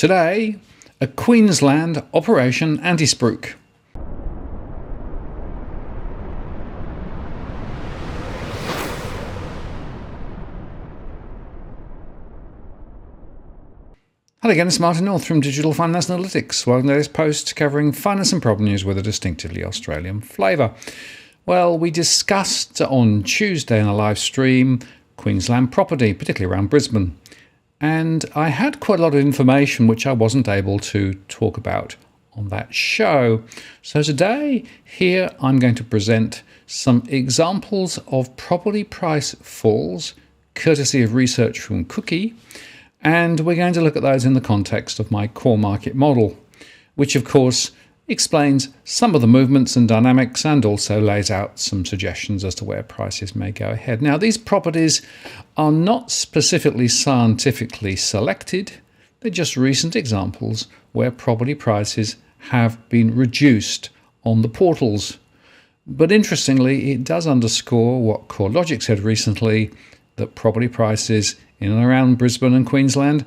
Today, a Queensland Operation Antispruik. Hello again, it's Martin North from Digital Finance Analytics. Welcome to this post covering finance and property news with a distinctively Australian flavour. Well, we discussed on Tuesday in a live stream Queensland property, particularly around Brisbane. And I had quite a lot of information which I wasn't able to talk about on that show. So today, here I'm going to present some examples of property price falls, courtesy of research from Cookie. And we're going to look at those in the context of my core market model, which of course explains some of the movements and dynamics and also lays out some suggestions as to where prices may go ahead. Now, these properties are not specifically scientifically selected. They're just recent examples where property prices have been reduced on the portals. But interestingly, it does underscore what CoreLogic said recently, that property prices in and around Brisbane and Queensland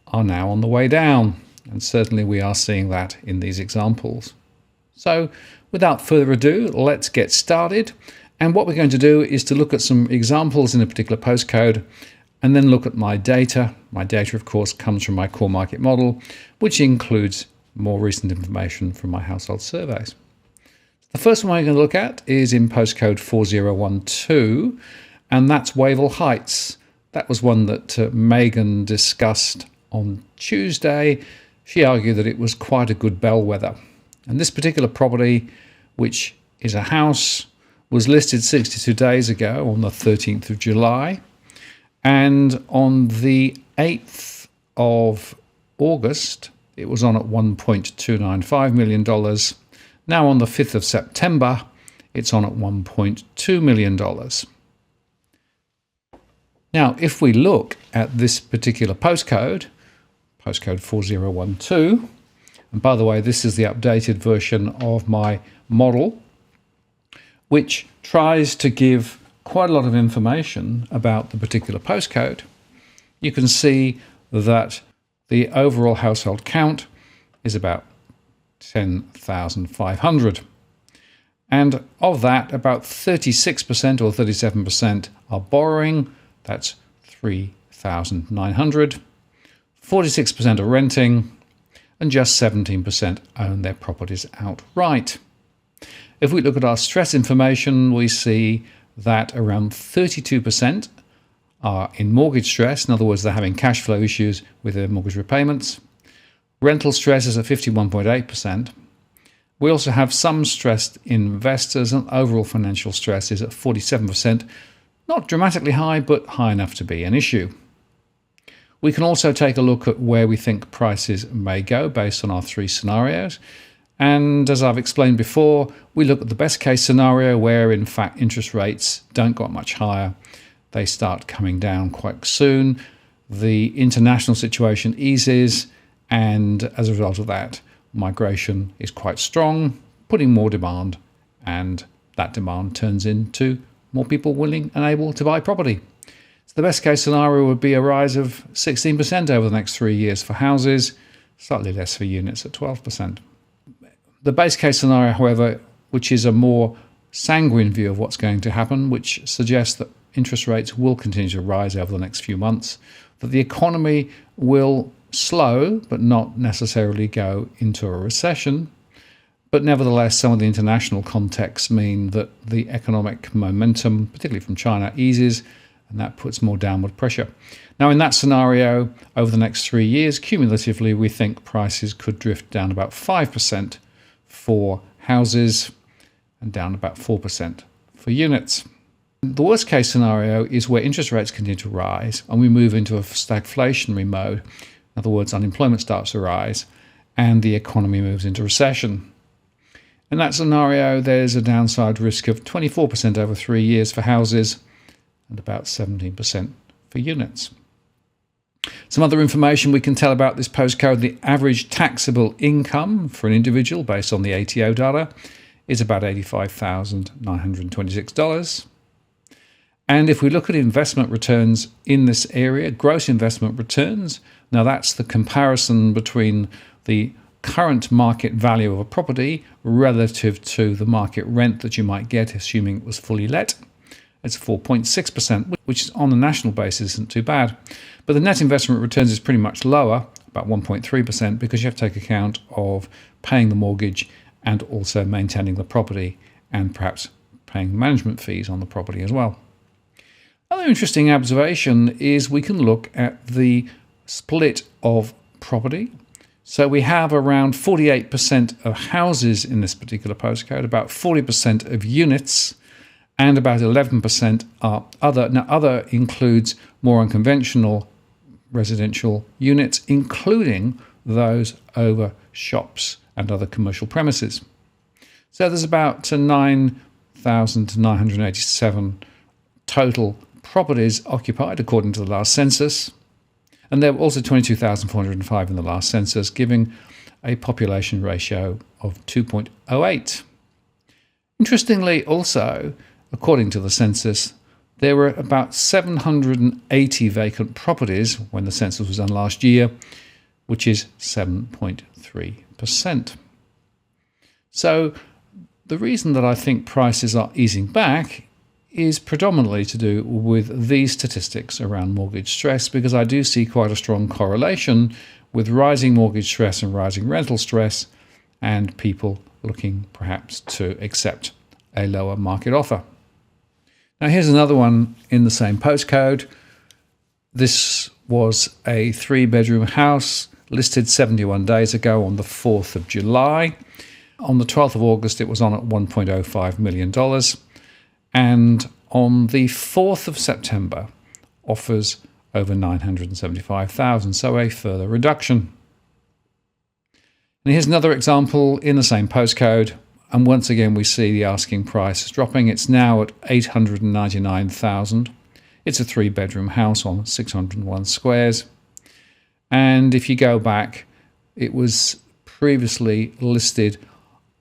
are now on the way down. And certainly we are seeing that in these examples. So without further ado, let's get started. And what we're going to do is to look at some examples in a particular postcode and then look at my data. My data, of course, comes from my core market model, which includes more recent information from my household surveys. The first one we're going to look at is in postcode 4012, and that's Wavel Heights. That was one that Megan discussed on Tuesday. She argued that it was quite a good bellwether. And this particular property, which is a house, was listed 62 days ago on the 13th of July. And on the 8th of August, it was on at $1.295 million. Now on the 5th of September, it's on at $1.2 million. Now, if we look at this particular postcode 4012, and by the way, this is the updated version of my model, which tries to give quite a lot of information about the particular postcode. You can see that the overall household count is about 10,500. And of that, about 36% or 37% are borrowing. That's 3,900. 46% are renting, and just 17% own their properties outright. If we look at our stress information, we see that around 32% are in mortgage stress. In other words, they're having cash flow issues with their mortgage repayments. Rental stress is at 51.8%. We also have some stressed investors, and overall financial stress is at 47%. Not dramatically high, but high enough to be an issue. We can also take a look at where we think prices may go based on our three scenarios. And as I've explained before, we look at the best case scenario where in fact interest rates don't go much higher. They start coming down quite soon. The international situation eases, and as a result of that, migration is quite strong, putting more demand, and that demand turns into more people willing and able to buy property. So the best case scenario would be a rise of 16% over the next 3 years for houses, slightly less for units at 12%. The base case scenario, however, which is a more sanguine view of what's going to happen, which suggests that interest rates will continue to rise over the next few months, that the economy will slow but not necessarily go into a recession. But nevertheless, some of the international contexts mean that the economic momentum, particularly from China, eases, and that puts more downward pressure. Now, in that scenario, over the next 3 years, cumulatively, we think prices could drift down about 5% for houses and down about 4% for units. The worst case scenario is where interest rates continue to rise and we move into a stagflationary mode. In other words, unemployment starts to rise and the economy moves into recession. In that scenario, there's a downside risk of 24% over 3 years for houses and about 17% for units. Some other information we can tell about this postcode: the average taxable income for an individual based on the ATO data is about $85,926. And if we look at investment returns in this area, gross investment returns, Now that's the comparison between the current market value of a property relative to the market rent that you might get, assuming it was fully let. It's 4.6%, which on a national basis isn't too bad. But the net investment returns is pretty much lower, about 1.3%, because you have to take account of paying the mortgage and also maintaining the property and perhaps paying management fees on the property as well. Another interesting observation is we can look at the split of property. So we have around 48% of houses in this particular postcode, about 40% of units, and about 11% are other. Now, other includes more unconventional residential units, including those over shops and other commercial premises. So there's about 9,987 total properties occupied according to the last census. And there were also 22,405 in the last census, giving a population ratio of 2.08. Interestingly, also, according to the census, there were about 780 vacant properties when the census was done last year, which is 7.3%. So the reason that I think prices are easing back is predominantly to do with these statistics around mortgage stress, because I do see quite a strong correlation with rising mortgage stress and rising rental stress, and people looking perhaps to accept a lower market offer. Now here's another one in the same postcode. This was a 3-bedroom house listed 71 days ago on the 4th of July. On the 12th of August, it was on at $1.05 million. And on the 4th of September, offers over $975,000, so a further reduction. And here's another example in the same postcode, and once again we see the asking price is dropping. It's now at $899,000. It's a 3-bedroom house on 601 squares. And if you go back, it was previously listed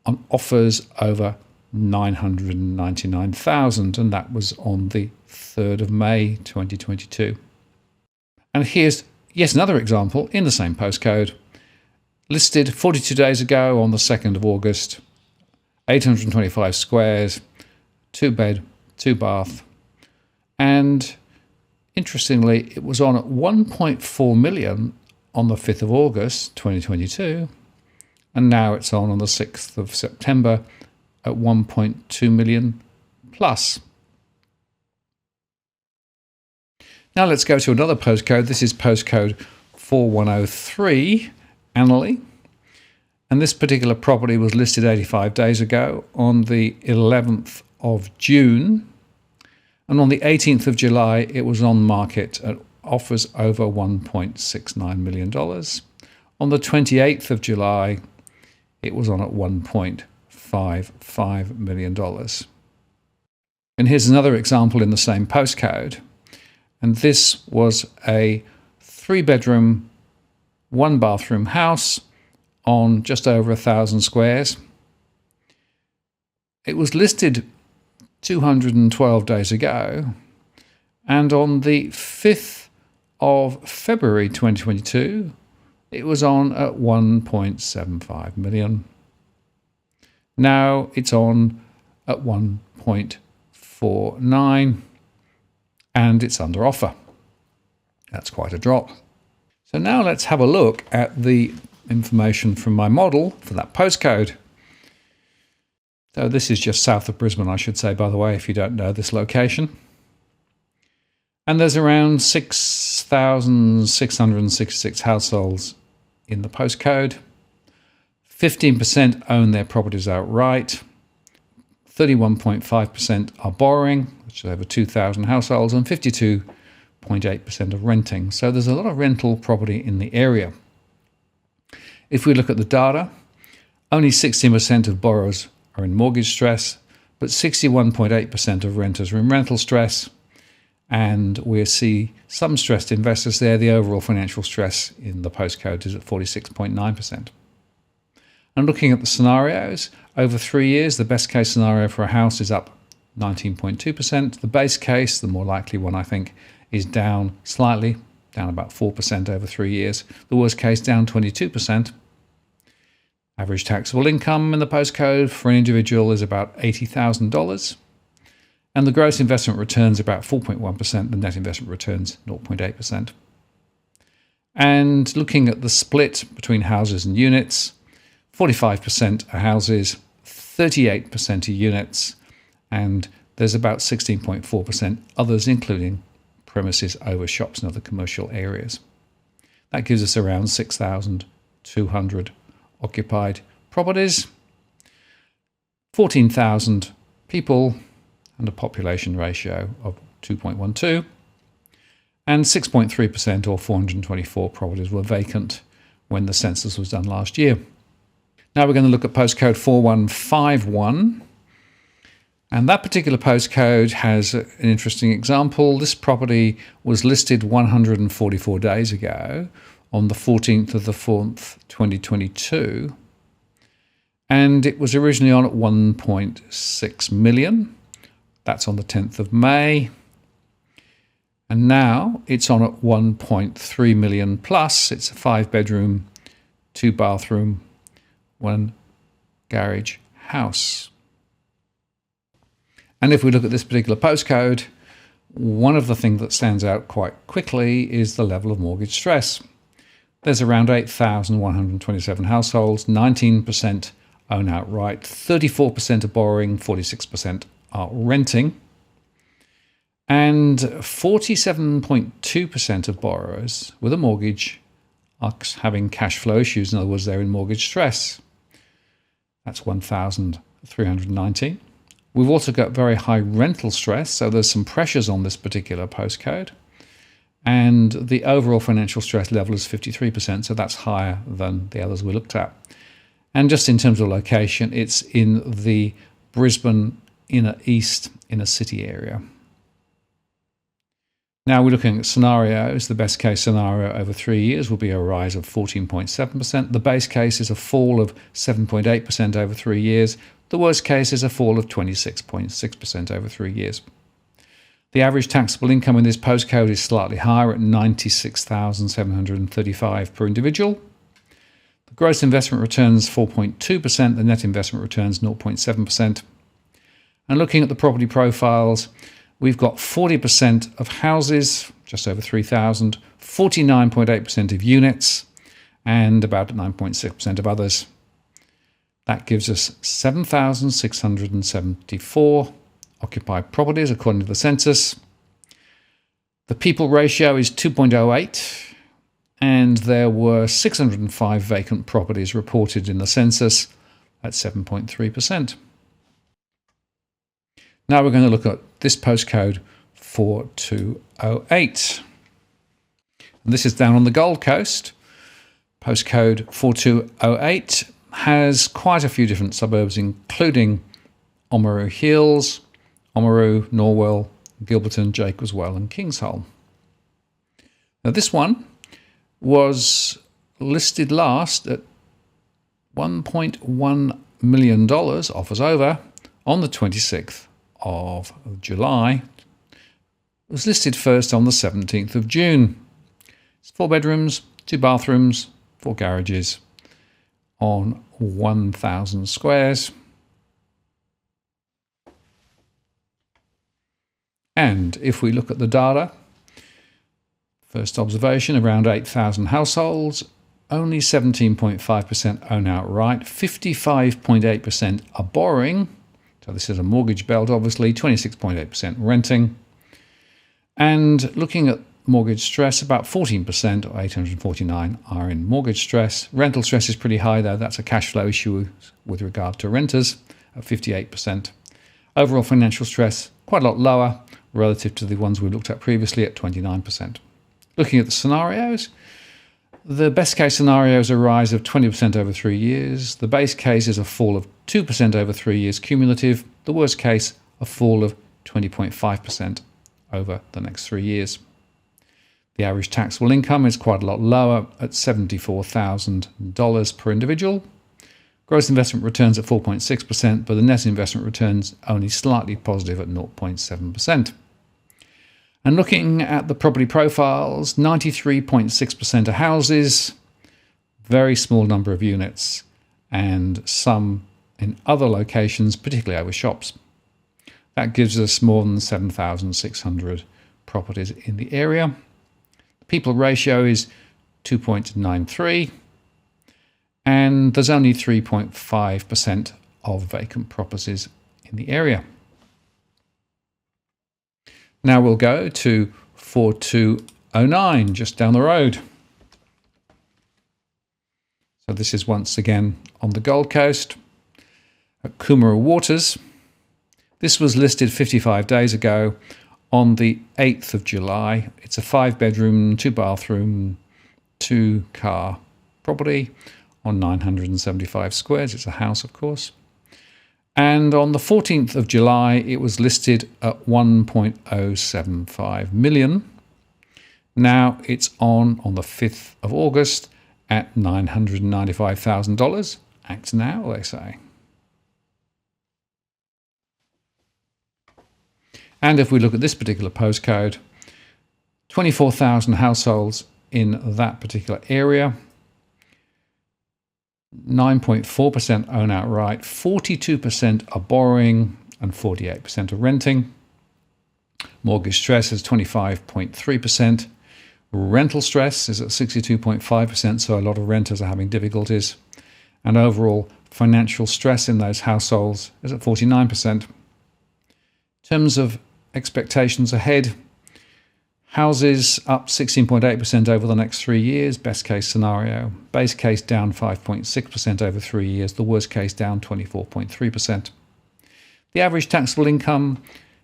on offers over $999,000, and that was on the 3rd of May 2022. And here's yet another example in the same postcode, listed 42 days ago on the 2nd of August, 825 squares, 2-bed, 2-bath, and interestingly, it was on at $1.4 million on the 5th of August 2022, and now it's on the 6th of September at 1.2 million plus. Now let's go to another postcode. This is postcode 4103, Annerley. And this particular property was listed 85 days ago on the 11th of June. And on the 18th of July, it was on market at offers over $1.69 million. On the 28th of July, it was on at $1.55 million. And here's another example in the same postcode. And this was a 3-bedroom, 1-bathroom house on just over 1,000 squares. It was listed 212 days ago, and on the 5th of February 2022, it was on at 1.75 million. Now it's on at 1.49, and it's under offer. That's quite a drop. So now let's have a look at the information from my model for that postcode. So this is just south of Brisbane, I should say, by the way, if you don't know this location. And there's around 6,666 households in the postcode. 15% own their properties outright. 31.5% are borrowing, which is over 2,000 households, and 52.8% of renting. So there's a lot of rental property in the area. If we look at the data, only 16% of borrowers are in mortgage stress, but 61.8% of renters are in rental stress. And we see some stressed investors there. The overall financial stress in the postcode is at 46.9%. And looking at the scenarios, over 3 years, the best case scenario for a house is up 19.2%. The base case, the more likely one I think, is down slightly down about 4% over 3 years. The worst case, down 22%. Average taxable income in the postcode for an individual is about $80,000. And the gross investment returns about 4.1%, the net investment returns 0.8%. And looking at the split between houses and units, 45% are houses, 38% are units, and there's about 16.4% others, including premises over shops and other commercial areas. That gives us around 6,200 occupied properties, 14,000 people, and a population ratio of 2.12, and 6.3% or 424 properties were vacant when the census was done last year. Now we're going to look at postcode 4151. And that particular postcode has an interesting example. This property was listed 144 days ago on the 14th of the 4th, 2022. And it was originally on at 1.6 million. That's on the 10th of May. And now it's on at 1.3 million plus. It's a 5-bedroom, 2-bathroom, 1 garage house. And if we look at this particular postcode, one of the things that stands out quite quickly is the level of mortgage stress. There's around 8,127 households, 19% own outright, 34% are borrowing, 46% are renting, and 47.2% of borrowers with a mortgage are having cash flow issues. In other words, they're in mortgage stress. That's 1,319. We've also got very high rental stress, so there's some pressures on this particular postcode. And the overall financial stress level is 53%, so that's higher than the others we looked at. And just in terms of location, it's in the Brisbane inner east inner city area. Now we're looking at scenarios. The best case scenario over 3 years will be a rise of 14.7%. The base case is a fall of 7.8% over 3 years. The worst case is a fall of 26.6% over 3 years. The average taxable income in this postcode is slightly higher at $96,735 per individual. The gross investment returns 4.2%, the net investment returns 0.7%. And looking at the property profiles, we've got 40% of houses, just over 3,000, 49.8% of units, and about 9.6% of others. That gives us 7,674 occupied properties according to the census. The people ratio is 2.08, and there were 605 vacant properties reported in the census at 7.3%. Now we're going to look at this postcode 4208. And this is down on the Gold Coast. Postcode 4208 has quite a few different suburbs, including Oamaru Hills, Oamaru, Norwell, Gilberton, Jacobswell and Kingsholm. Now this one was listed last at $1.1 million, offers over, on the 26th of July. It was listed first on the 17th of June. It's 4 bedrooms, 2 bathrooms, 4 garages on 1,000 squares. And if we look at the data, first observation, around 8,000 households, only 17.5% own outright, 55.8% are borrowing. So this is a mortgage belt, obviously, 26.8% renting. And looking at mortgage stress, about 14%, or 849, are in mortgage stress. Rental stress is pretty high, though. That's a cash flow issue with regard to renters at 58%. Overall financial stress, quite a lot lower relative to the ones we looked at previously at 29%. Looking at the scenarios, the best case scenario is a rise of 20% over 3 years. The base case is a fall of 2% over 3 years cumulative. The worst case, a fall of 20.5% over the next 3 years. The average taxable income is quite a lot lower at $74,000 per individual. Gross investment returns at 4.6%, but the net investment returns only slightly positive at 0.7%. And looking at the property profiles, 93.6% are houses, very small number of units, and some in other locations, particularly over shops. That gives us more than 7,600 properties in the area. The people ratio is 2.93, and there's only 3.5% of vacant properties in the area. Now we'll go to 4209, just down the road. So this is once again on the Gold Coast at Coomera Waters. This was listed 55 days ago on the 8th of July. It's a 5-bedroom, 2-bathroom, 2-car property on 975 squares. It's a house, of course. And on the 14th of July, it was listed at 1.075 million. Now it's on the 5th of August at $995,000. Act now, they say. And if we look at this particular postcode, 24,000 households in that particular area. 9.4% own outright, 42% are borrowing, and 48% are renting. Mortgage stress is 25.3%. Rental stress is at 62.5%, so a lot of renters are having difficulties. And overall financial stress in those households is at 49%. In terms of expectations ahead, houses up 16.8% over the next 3 years, best case scenario. Base case down 5.6% over 3 years, the worst case down 24.3%. The average taxable income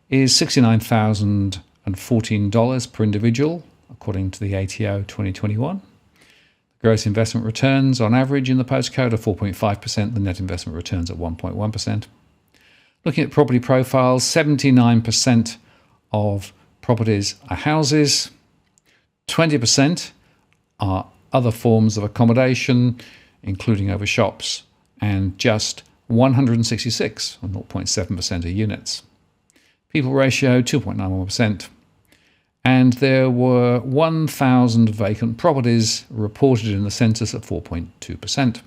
is $69,014 per individual, according to the ATO 2021. The gross investment returns on average in the postcode are 4.5%, the net investment returns at 1.1%. Looking at property profiles, 79% of properties are houses, 20% are other forms of accommodation, including over shops, and just 166, or 0.7%, are units. People ratio, 2.91%. And there were 1,000 vacant properties reported in the census at 4.2%.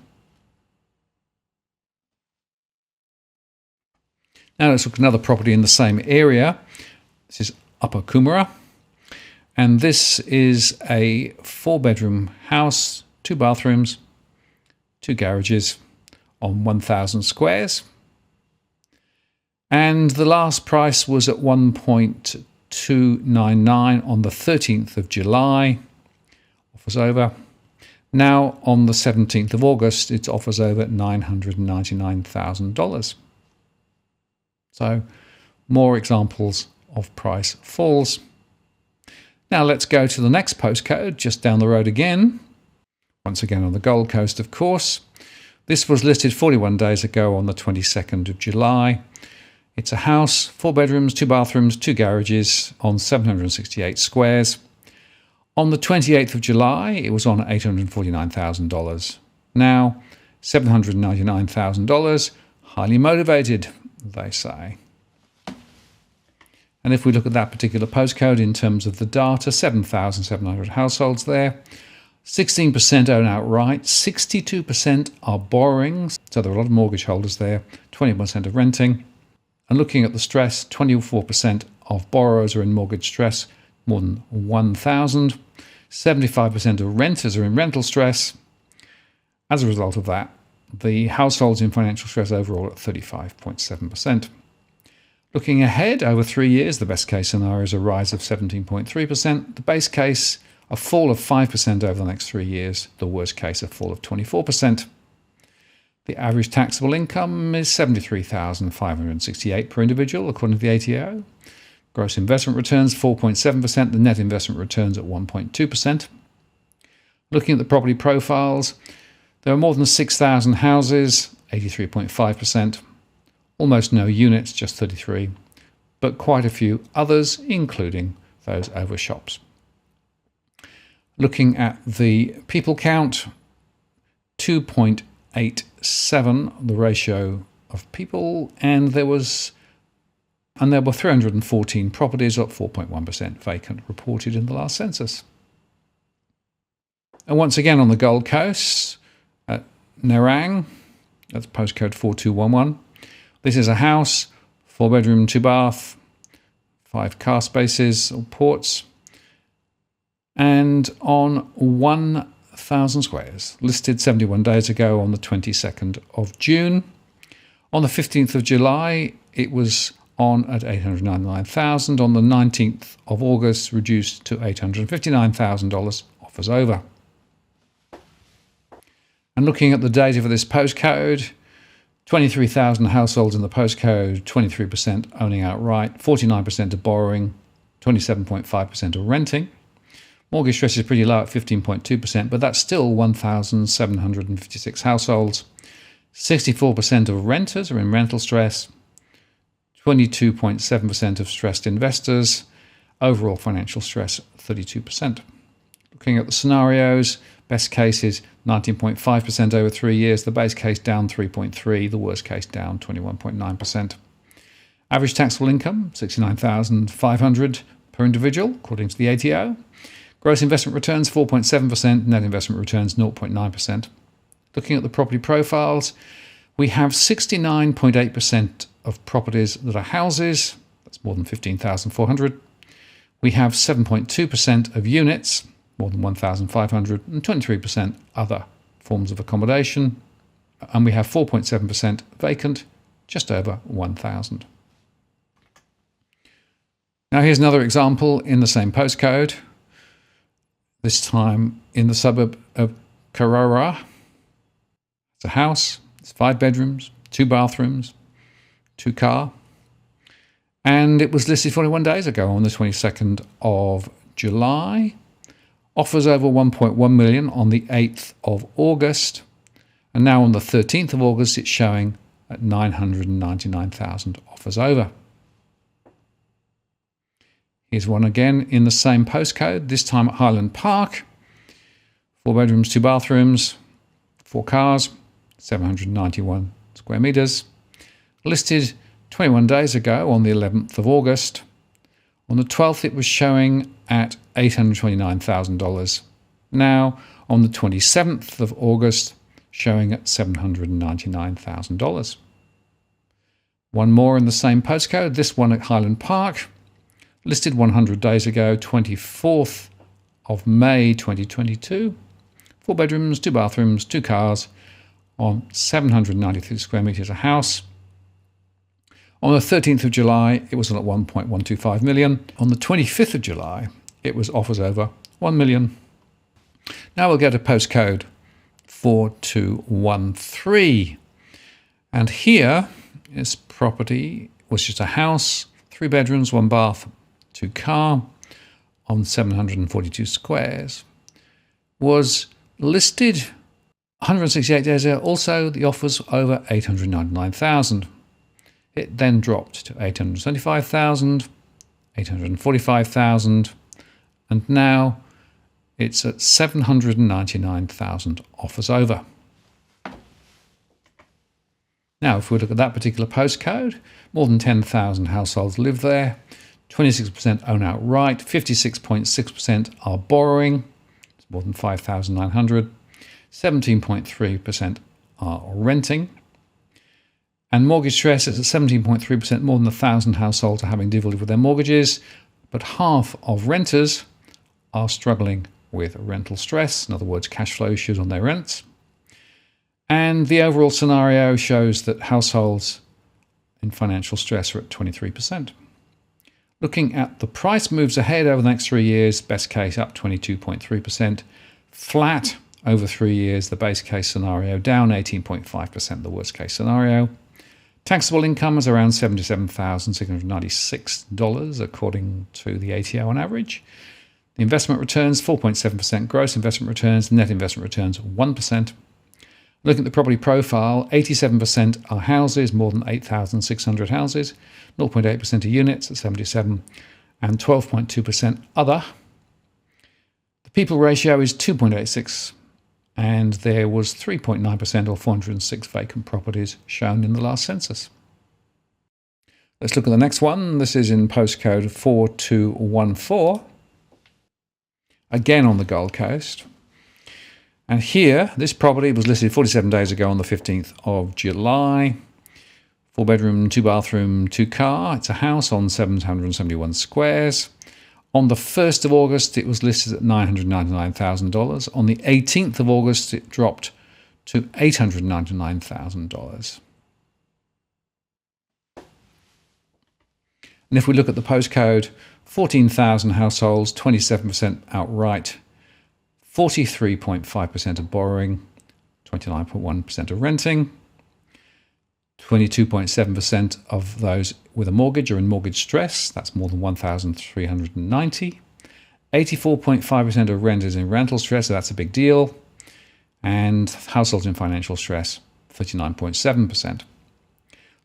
Now let's look at another property in the same area. This is Upper Coomera, and this is a 4-bedroom house, 2 bathrooms, 2 garages on 1,000 squares. And the last price was at 1.299 on the 13th of July. Offers over. Now on the 17th of August, its offers over $999,000. So more examples of price falls. Now let's go to the next postcode, just down the road again. Once again on the Gold Coast, of course. This was listed 41 days ago on the 22nd of July. It's a house, 4 bedrooms, 2 bathrooms, 2 garages on 768 squares. On the 28th of July, it was on $849,000. Now, $799,000, highly motivated, they say. And if we look at that particular postcode in terms of the data, 7,700 households there. 16% own outright, 62% are borrowing, so there are a lot of mortgage holders there, 20% are renting. And looking at the stress, 24% of borrowers are in mortgage stress, more than 1,000. 75% of renters are in rental stress. As a result of that, the households in financial stress overall at 35.7%. Looking ahead, over 3 years, the best case scenario is a rise of 17.3%. The base case, a fall of 5% over the next 3 years. The worst case, a fall of 24%. The average taxable income is $73,568 per individual, according to the ATO. Gross investment returns 4.7%. The net investment returns at 1.2%. Looking at the property profiles, there are more than 6,000 houses, 83.5%. Almost no units, just 33, but quite a few others, including those over shops. Looking at the people count, 2.87, the ratio of people, and there was And there were 314 properties, up 4.1% vacant, reported in the last census. And once again on the Gold Coast, at Nerang, that's postcode 4211. This is a house, 4-bedroom, 2-bath, 5 car spaces or ports, and on 1,000 squares, listed 71 days ago on the 22nd of June. On the 15th of July, it was on at $899,000. On the 19th of August, reduced to $859,000, offers over. And looking at the data for this postcode, 23,000 households in the postcode, 23% owning outright, 49% are borrowing, 27.5% are renting. Mortgage stress is pretty low at 15.2%, but that's still 1,756 households. 64% of renters are in rental stress, 22.7% of stressed investors, overall financial stress 32%. Looking at the scenarios, best case is 19.5% over 3 years, the base case down 3.3%, the worst case down 21.9%. Average taxable income, $69,500 per individual, according to the ATO. Gross investment returns 4.7%, net investment returns 0.9%. Looking at the property profiles, we have 69.8% of properties that are houses, that's more than 15,400. We have 7.2% of units, more than 1,500, and 23% other forms of accommodation. And we have 4.7% vacant, just over 1,000. Now here's another example in the same postcode, this time in the suburb of Carrara. It's a house, it's 5 bedrooms, 2 bathrooms, 2 car, and it was listed 41 days ago on the 22nd of July. Offers over 1.1 million on the 8th of August, and now on the 13th of August it's showing at 999,000 offers over. Here's one again in the same postcode, this time at Highland Park. 4 bedrooms, 2 bathrooms, 4 cars, 791 square metres. Listed 21 days ago on the 11th of August. On the 12th it was showing at $829,000. Now on the 27th of August showing at $799,000. One more in the same postcode, this one at Highland Park. Listed 100 days ago, 24th of May 2022. 4 bedrooms, 2 bathrooms, 2 cars on 793 square metres a house. On the 13th of July, it was on at 1.125 million. On the 25th of July, it was offers over 1 million. Now we'll go to postcode 4213. And here, this property was just a house, 3 bedrooms, 1 bath, 2 car, on 742 squares. Was listed 168 days ago. Also, the offers over 899,000. It then dropped to 875,000, 845,000, and now it's at 799,000 offers over. Now, if we look at that particular postcode, more than 10,000 households live there, 26% own outright, 56.6% are borrowing, it's more than 5,900, 17.3% are renting. And mortgage stress is at 17.3%, more than 1,000 households are having difficulty with their mortgages, but half of renters are struggling with rental stress, in other words, cash flow issues on their rents. And the overall scenario shows that households in financial stress are at 23%. Looking at the price moves ahead over the next 3 years, best case up 22.3%, flat over 3 years, the base case scenario down 18.5%, the worst case scenario. Taxable income is around $77,696, according to the ATO on average. The investment returns 4.7%, gross investment returns, net investment returns 1%. Looking at the property profile, 87% are houses, more than 8,600 houses, 0.8% are units at 77, and 12.2% other. The people ratio is 2.86, and there was 3.9% or 406 vacant properties shown in the last census. Let's look at the next one. This is in postcode 4214. Again on the Gold Coast. And here, this property was listed 47 days ago on the 15th of July. 4-bedroom, 2-bathroom, 2-car. It's a house on 771 squares. On the 1st of August, it was listed at $999,000. On the 18th of August, it dropped to $899,000. And if we look at the postcode, 14,000 households, 27% outright, 43.5% of borrowing, 29.1% of renting, 22.7% of those with a mortgage are in mortgage stress. That's more than 1,390. 84.5% of renters in rental stress, so that's a big deal. And households in financial stress, 39.7%.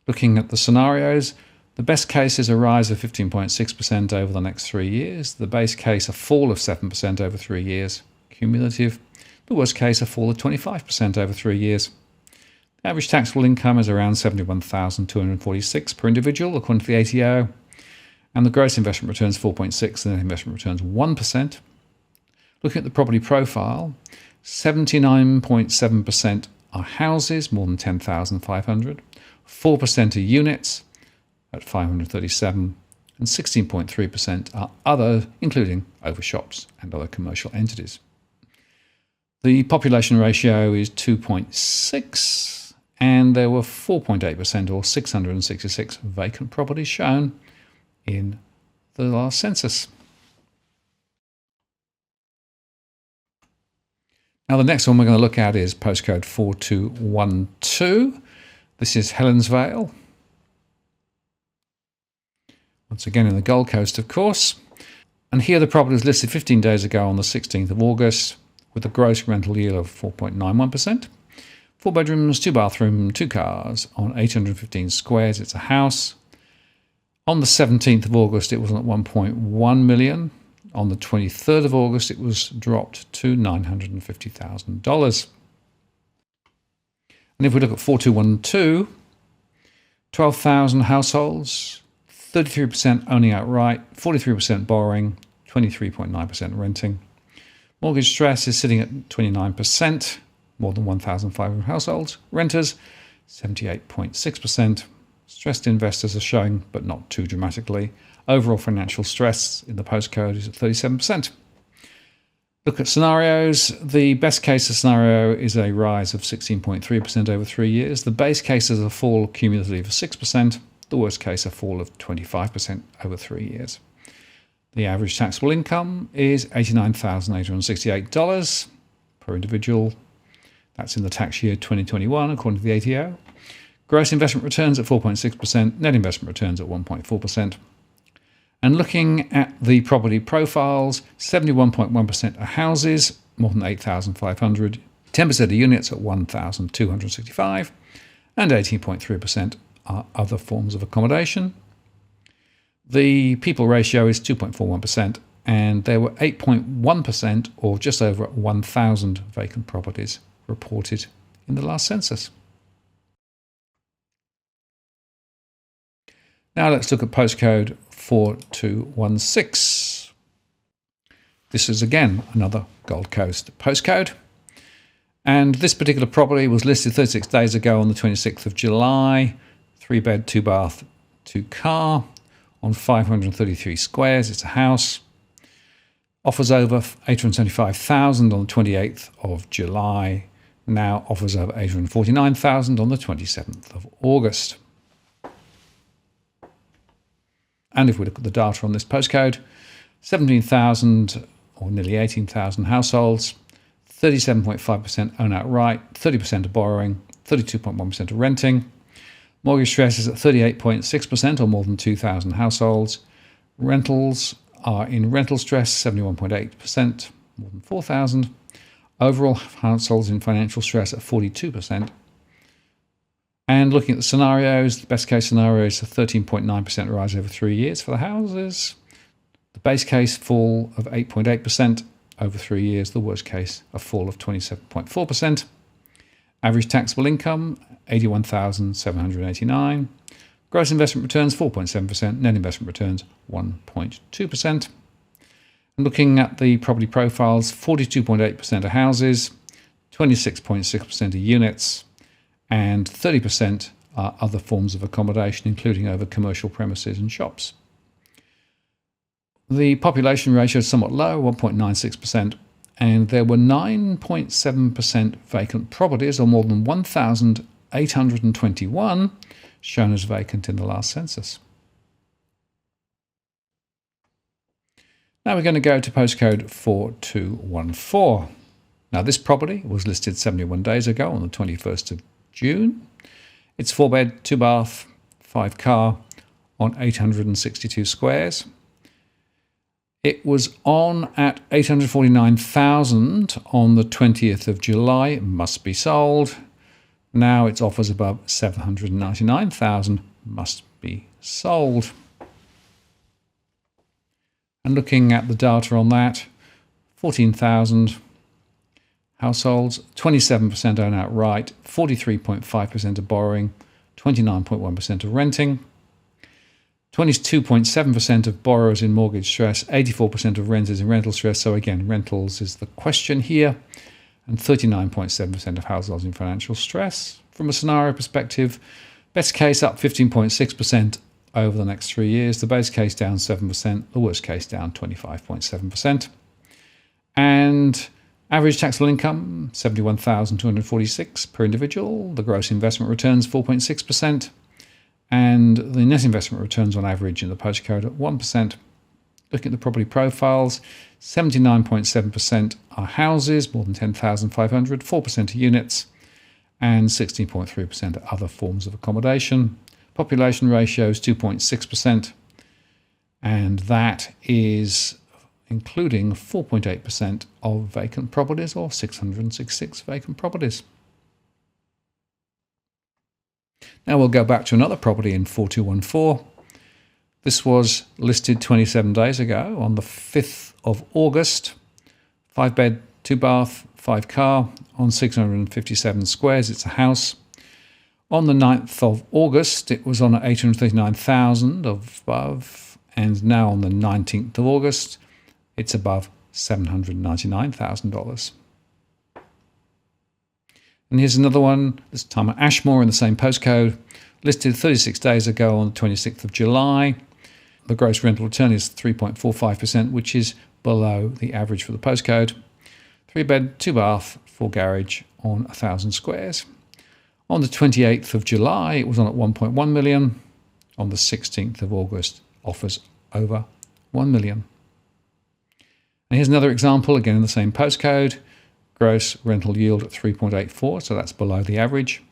Looking at the scenarios, the best case is a rise of 15.6% over the next 3 years. The base case, a fall of 7% over 3 years, cumulative. The worst case, a fall of 25% over 3 years. The average taxable income is around $71,246 per individual, according to the ATO. And the gross investment return is 4.6%, and the net investment returns 1%. Looking at the property profile, 79.7% are houses, more than 10,500. 4% are units, at 537, and 16.3% are other, including overshops and other commercial entities. The population ratio is 2.6, and there were 4.8% or 666 vacant properties shown in the last census. Now the next one we're going to look at is postcode 4212. This is Helensvale. Once again in the Gold Coast, of course. And here the property was listed 15 days ago on the 16th of August with a gross rental yield of 4.91%. 4 bedrooms, 2 bathrooms, 2 cars on 815 squares. It's a house. On the 17th of August, it was at $1.1 million. On the 23rd of August, it was dropped to $950,000. And if we look at 4212, 12,000 households, 33% owning outright, 43% borrowing, 23.9% renting. Mortgage stress is sitting at 29%, more than 1,500 households. Renters, 78.6%. Stressed investors are showing, but not too dramatically. Overall financial stress in the postcode is at 37%. Look at scenarios. The best case scenario is a rise of 16.3% over 3 years. The base case is a fall cumulatively of 6%. The worst case, a fall of 25% over 3 years. The average taxable income is $89,868 per individual. That's in the tax year 2021, according to the ATO. Gross investment returns at 4.6%, net investment returns at 1.4%. And looking at the property profiles, 71.1% are houses, more than 8,500. 10% are units at 1,265, and 18.3% are other forms of accommodation. The people ratio is 2.41%, and there were 8.1%, or just over 1,000 vacant properties reported in the last census. Now let's look at postcode 4216. This is again another Gold Coast postcode. And this particular property was listed 36 days ago on the 26th of July. 3-bed, 2-bath, 2-car on 533 squares. It's a house. Offers over $875,000 on the 28th of July. Now offers over $849,000 on the 27th of August. And if we look at the data on this postcode, 17,000 or nearly 18,000 households, 37.5% own outright, 30% of borrowing, 32.1% of renting. Mortgage stress is at 38.6% or more than 2,000 households. Rentals are in rental stress, 71.8%, more than 4,000. Overall households in financial stress at 42%. And looking at the scenarios, the best case scenario is a 13.9% rise over 3 years for the houses. The base case fall of 8.8% over 3 years. The worst case, a fall of 27.4%. Average taxable income, $81,789. Gross investment returns 4.7%, net investment returns 1.2%. And looking at the property profiles, 42.8% are houses, 26.6% are units, and 30% are other forms of accommodation, including over commercial premises and shops. The population ratio is somewhat low, 1.96%, and there were 9.7% vacant properties, or more than 1,821 shown as vacant in the last census. Now we're going to go to postcode 4214. Now this property was listed 71 days ago on the 21st of June. It's 4-bed, 2-bath, 5-car on 862 squares. It was on at $849,000 on the 20th of July. It must be sold. Now its offers above $799,000 must be sold. And looking at the data on that, 14,000 households, 27% own outright, 43.5% are borrowing, 29.1% are renting, 22.7% of borrowers in mortgage stress, 84% of renters in rental stress. So again, rentals is the question here. And 39.7% of households in financial stress. From a scenario perspective, best case up 15.6% over the next 3 years, the base case down 7%, the worst case down 25.7%. And average taxable income, $71,246 per individual. The gross investment returns 4.6%. And the net investment returns on average in the postcode at 1%. Looking at the property profiles, 79.7% are houses, more than 10,500, 4% are units, and 16.3% are other forms of accommodation. Population ratio is 2.6%, and that is including 4.8% of vacant properties, or 666 vacant properties. Now we'll go back to another property in 4214. This was listed 27 days ago on the 5th of August. 5-bed, 2-bath, 5-car on 657 squares. It's a house. On the 9th of August, it was on at $839,000 above, and now on the 19th of August, it's above $799,000. And here's another one, this time at Ashmore in the same postcode, listed 36 days ago on the 26th of July. The gross rental return is 3.45%, which is below the average for the postcode. 3-bed, 2-bath, 4-garage on 1,000 squares. On the 28th of July, it was on at $1.1 million. On the 16th of August, offers over $1 million. And here's another example, again in the same postcode. Gross rental yield at 3.84, so that's below the average.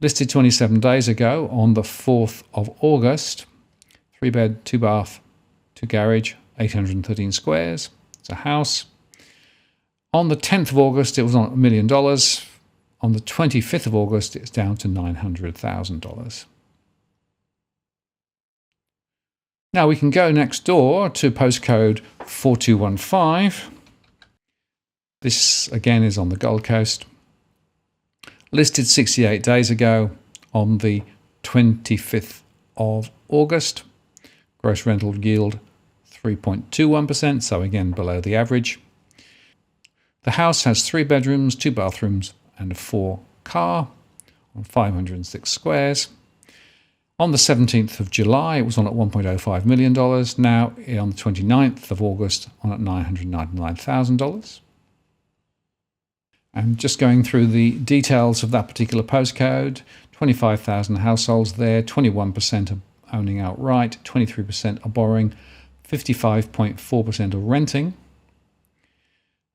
Listed 27 days ago on the 4th of August. 3-bed, 2-bath, 2-garage, 813 squares. It's a house. On the 10th of August, it was on $1 million. On the 25th of August, it's down to $900,000. Now we can go next door to postcode 4215. This, again, is on the Gold Coast. Listed 68 days ago on the 25th of August. Gross rental yield 3.21%, so again below the average. The house has 3 bedrooms, 2 bathrooms, and a 4-car on 506 squares. On the 17th of July, it was on at $1.05 million. Now, on the 29th of August, on at $999,000. And just going through the details of that particular postcode, 25,000 households there, 21% are owning outright, 23% are borrowing, 55.4% are renting.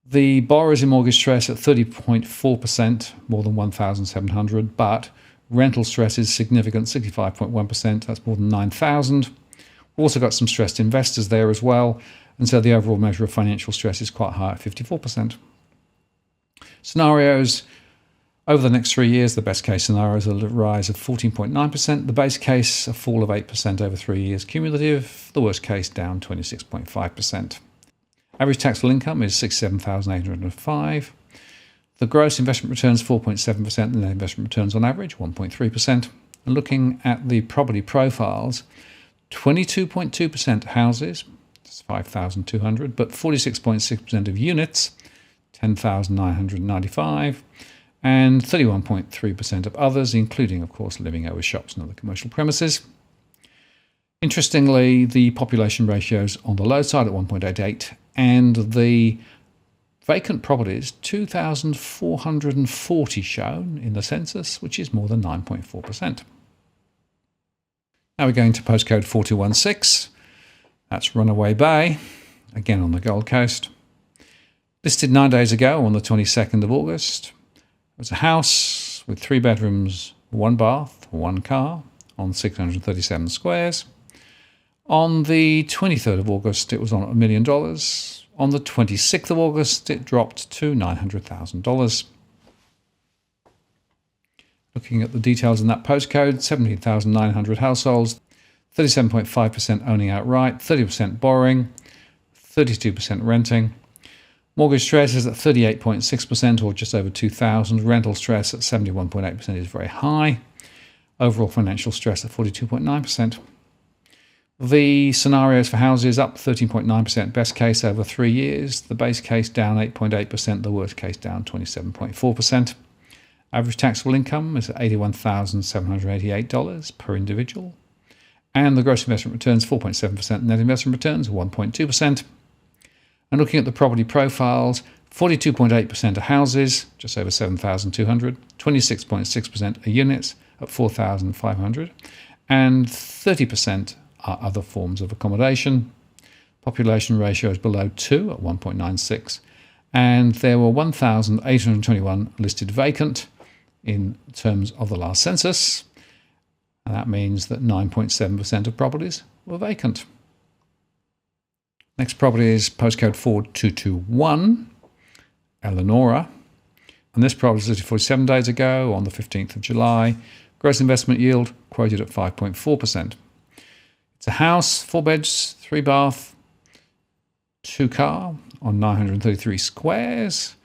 The borrowers in mortgage stress at 30.4%, more than 1,700, but rental stress is significant, 65.1%, that's more than 9,000. We've also got some stressed investors there as well, and so the overall measure of financial stress is quite high at 54%. Scenarios over the next 3 years, the best case scenario is a rise of 14.9%, the base case a fall of 8% over 3 years cumulative, the worst case down 26.5%. Average taxable income is $67,805. The gross investment returns 4.7%, and the net investment returns on average 1.3%. And looking at the property profiles, 22.2% houses, that's 5,200, but 46.6% of units, 10,995, and 31.3% of others, including, of course, living over shops and other commercial premises. Interestingly, the population ratios on the low side at 1.88, and the vacant properties, 2,440 shown in the census, which is more than 9.4%. Now we're going to postcode 4216. That's Runaway Bay, again on the Gold Coast. Listed 9 days ago on the 22nd of August. It was a house with 3 bedrooms, 1 bath, 1 car on 637 squares. On the 23rd of August, it was on at $1 million. On the 26th of August, it dropped to $900,000. Looking at the details in that postcode, 17,900 households, 37.5% owning outright, 30% borrowing, 32% renting. Mortgage stress is at 38.6% or just over 2,000. Rental stress at 71.8% is very high. Overall financial stress at 42.9%. The scenarios for houses up 13.9% best case over 3 years. The base case down 8.8%. The worst case down 27.4%. Average taxable income is at $81,788 per individual. And the gross investment returns 4.7%. Net investment returns 1.2%. And looking at the property profiles, 42.8% are houses, just over 7,200. 26.6% are units at 4,500. And 30% are other forms of accommodation. Population ratio is below 2 at 1.96, and there were 1,821 listed vacant in terms of the last census, and that means that 9.7% of properties were vacant. Next property is postcode 4221, Eleonora, and this property was listed 47 days ago on the 15th of July. Gross investment yield quoted at 5.4%. It's a house, 4 beds, 3 bath, 2 car on 933 squares.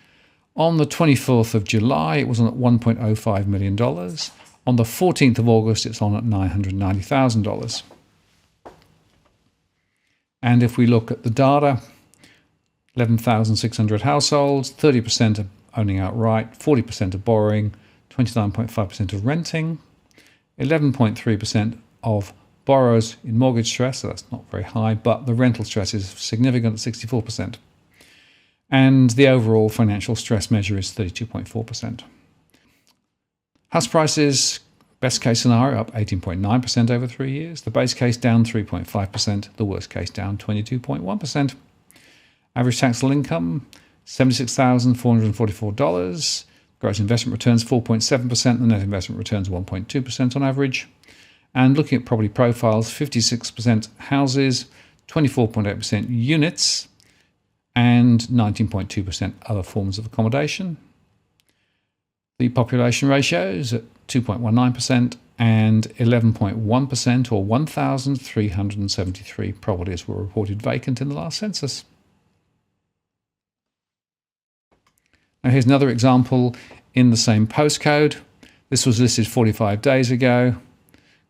On the 24th of July, it was on at $1.05 million. On the 14th of August, it's on at $990,000. And if we look at the data, 11,600 households, 30% are owning outright, 40% are borrowing, 29.5% of renting, 11.3% of borrowers in mortgage stress, so that's not very high, but the rental stress is significant at 64%. And the overall financial stress measure is 32.4%. House prices, best case scenario, up 18.9% over 3 years. The base case down 3.5%. The worst case down 22.1%. Average taxable income, $76,444. Gross investment returns 4.7%. The net investment returns 1.2% on average. And looking at property profiles, 56% houses, 24.8% units, and 19.2% other forms of accommodation. The population ratios at 2.19% and 11.1%, or 1,373 properties were reported vacant in the last census. Now here's another example in the same postcode. This was listed 45 days ago.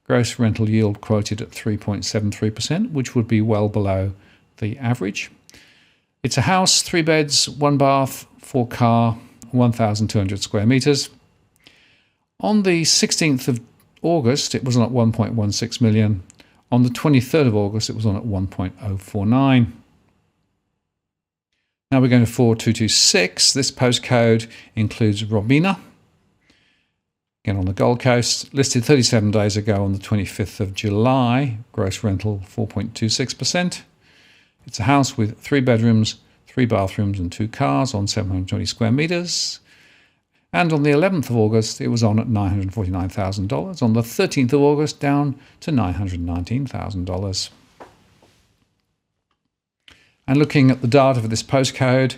Gross rental yield quoted at 3.73%, which would be well below the average. It's a house, 3 beds, 1 bath, 4 car, 1,200 square metres. On the 16th of August, it was on at 1.16 million. On the 23rd of August, it was on at 1.049. Now we're going to 4226. This postcode includes Robina, again on the Gold Coast, listed 37 days ago on the 25th of July, gross rental 4.26%. It's a house with 3 bedrooms, 3 bathrooms and 2 cars on 720 square metres. And on the 11th of August, it was on at $949,000. On the 13th of August, down to $919,000. And looking at the data for this postcode,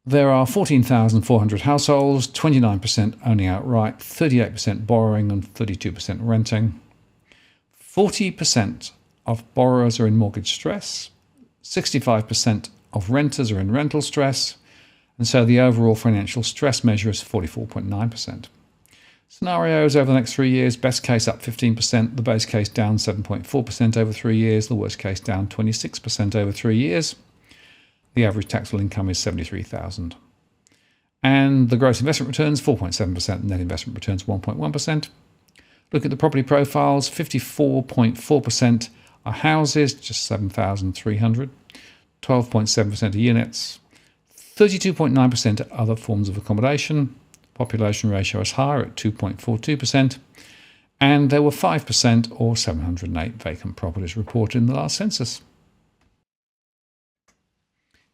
there are 14,400 households, 29% owning outright, 38% borrowing and 32% renting. 40% of borrowers are in mortgage stress, 65% of renters are in rental stress, and so the overall financial stress measure is 44.9%. Scenarios over the next 3 years, best case up 15%, the base case down 7.4% over 3 years, the worst case down 26% over 3 years. The average taxable income is $73,000. And the gross investment returns 4.7%, net investment returns 1.1%. Look at the property profiles, 54.4% are houses, just 7,300. 12.7% are units. 32.9% are other forms of accommodation. Population ratio is higher at 2.42%. And there were 5% or 708 vacant properties reported in the last census.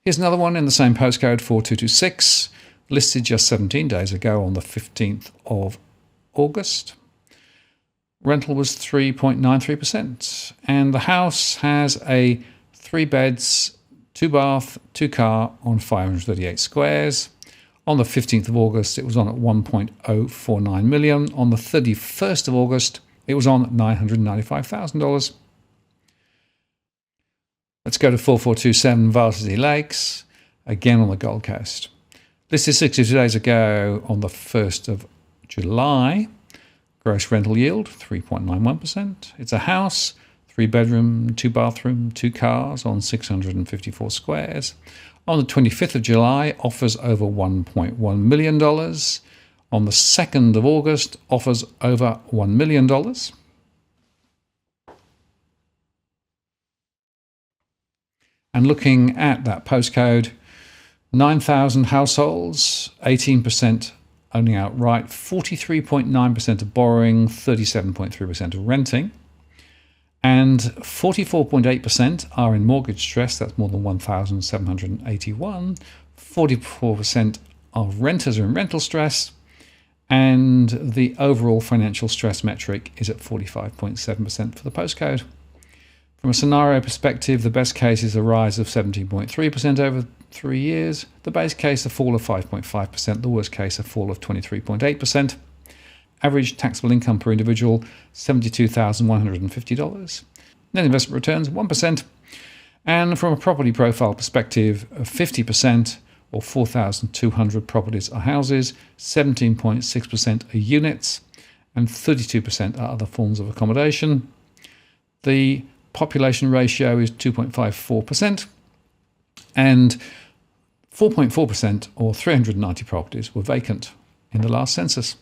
Here's another one in the same postcode, 4226, listed just 17 days ago on the 15th of August. Rental was 3.93%, and the house has a 3 beds, 2 bath, 2 car on 538 squares. On the 15th of August, it was on at 1.049 million. On the 31st of August, it was on at $995,000. Let's go to 4427 Varsity Lakes, again on the Gold Coast. Listed 62 days ago on the 1st of July. Gross rental yield, 3.91%. It's a house, 3 bedroom, 2 bathroom, 2 cars on 654 squares. On the 25th of July, offers over $1.1 million. On the 2nd of August, offers over $1 million. And looking at that postcode, 9,000 households, 18% owning outright, 43.9% of borrowing, 37.3% of renting, and 44.8% are in mortgage stress. That's more than 1,781. 44% of renters are in rental stress, and the overall financial stress metric is at 45.7% for the postcode. From a scenario perspective, the best case is a rise of 17.3% over 3 years, the base case a fall of 5.5%, the worst case a fall of 23.8%. Average taxable income per individual, $72,150. Net investment returns, 1%. And from a property profile perspective, 50% or 4,200 properties are houses, 17.6% are units, and 32% are other forms of accommodation. The population ratio is 2.54%, and 4.4% or 390 properties were vacant in the last census.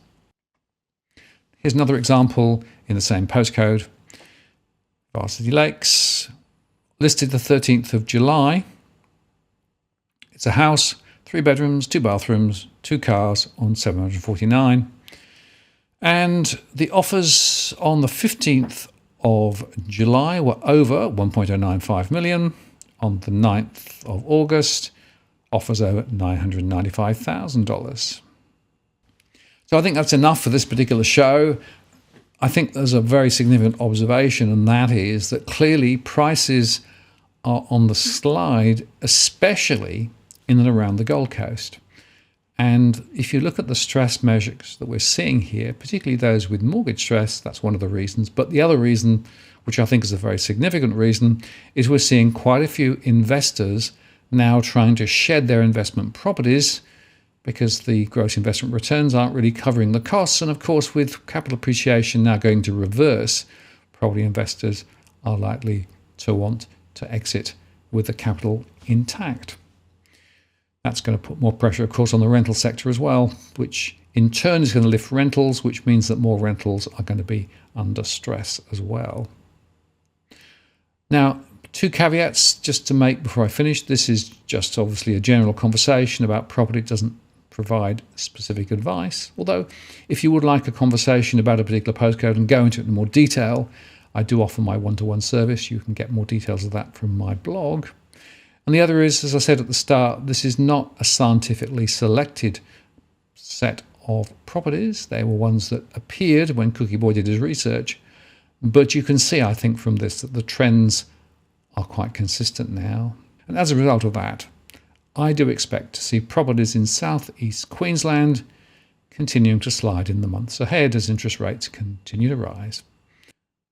Here's another example in the same postcode. Varsity Lakes, listed the 13th of July. It's a house, 3 bedrooms, 2 bathrooms, 2 cars on 749. And the offers on the 15th of July were over 1.095 million. On the 9th of August, offers over $995,000. So I think that's enough for this particular show. I think there's a very significant observation, and that is that clearly prices are on the slide, especially in and around the Gold Coast. And if you look at the stress measures that we're seeing here, particularly those with mortgage stress, that's one of the reasons. But the other reason, which I think is a very significant reason, is we're seeing quite a few investors now trying to shed their investment properties because the gross investment returns aren't really covering the costs. And of course, with capital appreciation now going to reverse, property investors are likely to want to exit with the capital intact. That's going to put more pressure, of course, on the rental sector as well, which in turn is going to lift rentals, which means that more rentals are going to be under stress as well. Now, 2 caveats just to make before I finish. This is just obviously a general conversation about property. It doesn't provide specific advice. Although, if you would like a conversation about a particular postcode and go into it in more detail, I do offer my one-to-one service. You can get more details of that from my blog. And the other is, as I said at the start, this is not a scientifically selected set of properties. They were ones that appeared when Cookie Boy did his research. But you can see, I think, from this that the trends are quite consistent now. And as a result of that, I do expect to see properties in southeast Queensland continuing to slide in the months ahead as interest rates continue to rise.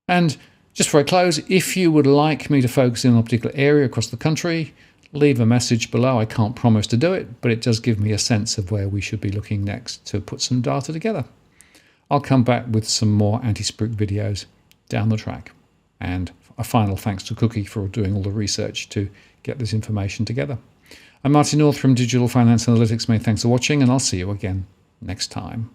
And just before I close, if you would like me to focus in on a particular area across the country, leave a message below. I can't promise to do it, but it does give me a sense of where we should be looking next to put some data together. I'll come back with some more Antispruik videos down the track. And a final thanks to Cookie for doing all the research to get this information together. I'm Martin North from Digital Finance Analytics. Many thanks for watching, and I'll see you again next time.